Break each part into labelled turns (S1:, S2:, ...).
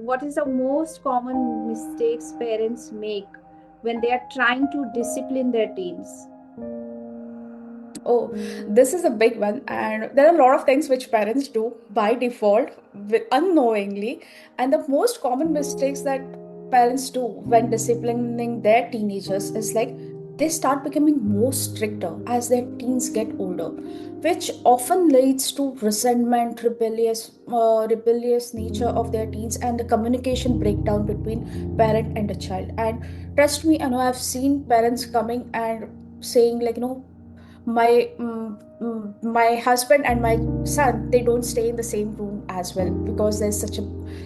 S1: what is the most common mistakes parents make when they are trying to discipline their teens?
S2: Oh, this is a big one, and there are a lot of things which parents do by default, unknowingly. And the most common mistakes that parents do when disciplining their teenagers is like they start becoming more stricter as their teens get older, which often leads to resentment, rebellious nature of their teens, and the communication breakdown between parent and a child. And trust me, I know I've seen parents coming and saying like, my husband and my son, they don't stay in the same room as well because there's such a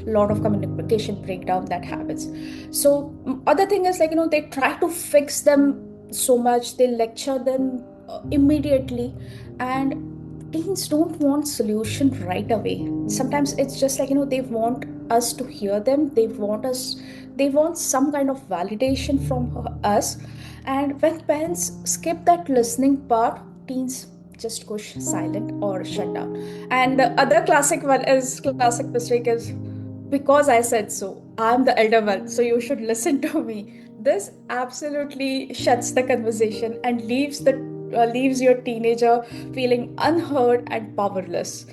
S2: lot of communication breakdown that happens. So other thing is like, they try to fix them so much, they lecture them immediately. And teens don't want solution right away. Sometimes it's just like, they want us to hear them, they want some kind of validation from us. And when parents skip that listening part, teens just go silent or shut down. And the other classic mistake is, because I said so, I'm the elder one, so you should listen to me. This absolutely shuts the conversation and leaves your teenager feeling unheard and powerless.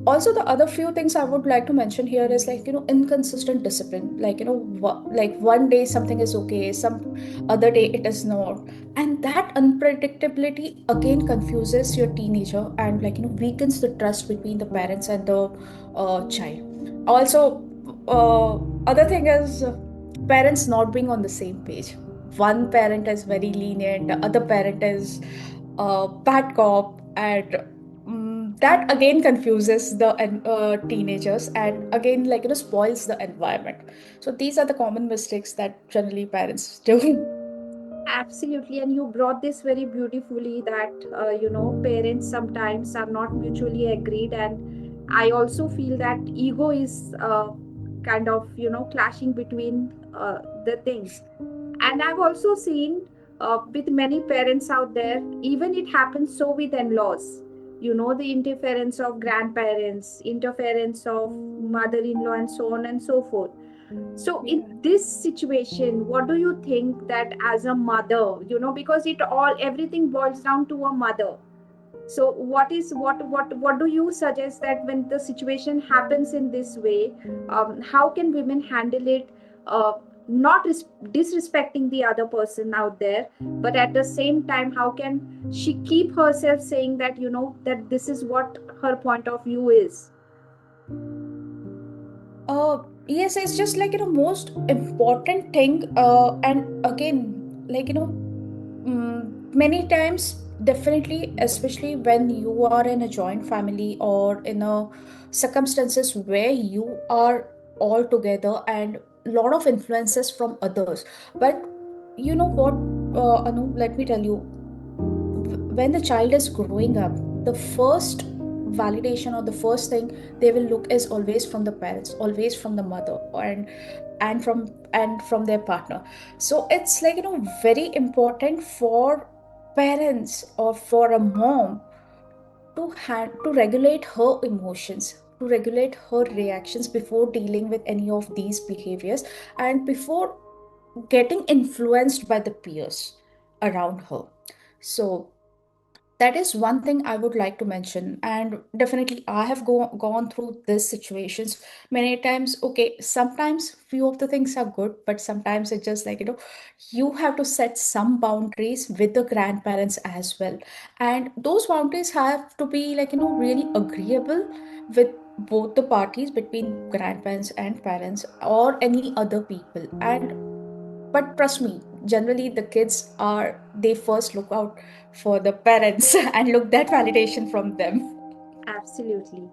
S2: Also, the other few things I would like to mention here is like, inconsistent discipline. Like, like one day something is okay, some other day it is not. And that unpredictability again confuses your teenager and like, weakens the trust between the parents and the child. Also, other thing is parents not being on the same page. One parent is very lenient, the other parent is bad cop, and that again confuses the teenagers, and again, like, spoils the environment. So these are the common mistakes that generally parents do.
S1: Absolutely, and you brought this very beautifully that parents sometimes are not mutually agreed, and I also feel that ego is kind of clashing between the things. And I've also seen with many parents out there, even it happens so with in-laws. The interference of grandparents, interference of mother-in-law, and so on and so forth. So in this situation, what do you think that as a mother, because it all everything boils down to a mother. So what do you suggest that when the situation happens in this way, how can women handle it? Not disrespecting the other person out there, but at the same time, how can she keep herself saying that that this is what her point of view is?
S2: Yes, it's just like, most important thing. And again, like, many times, definitely, especially when you are in a joint family or in a circumstances where you are all together and lot of influences from others. But you know what, Anu, let me tell you, when the child is growing up, the first validation or the first thing they will look is always from the parents, always from the mother, and from their partner. So it's like, very important for parents or for a mom to regulate her emotions, to regulate her reactions before dealing with any of these behaviors, and before getting influenced by the peers around her. So that is one thing I would like to mention. And definitely I have gone through these situations many times. Okay, sometimes few of the things are good, but sometimes it's just like, you have to set some boundaries with the grandparents as well. And those boundaries have to be like, really agreeable with both the parties, between grandparents and parents or any other people. And but trust me, generally the kids are, they first look out for the parents and look that validation from them.
S1: Absolutely.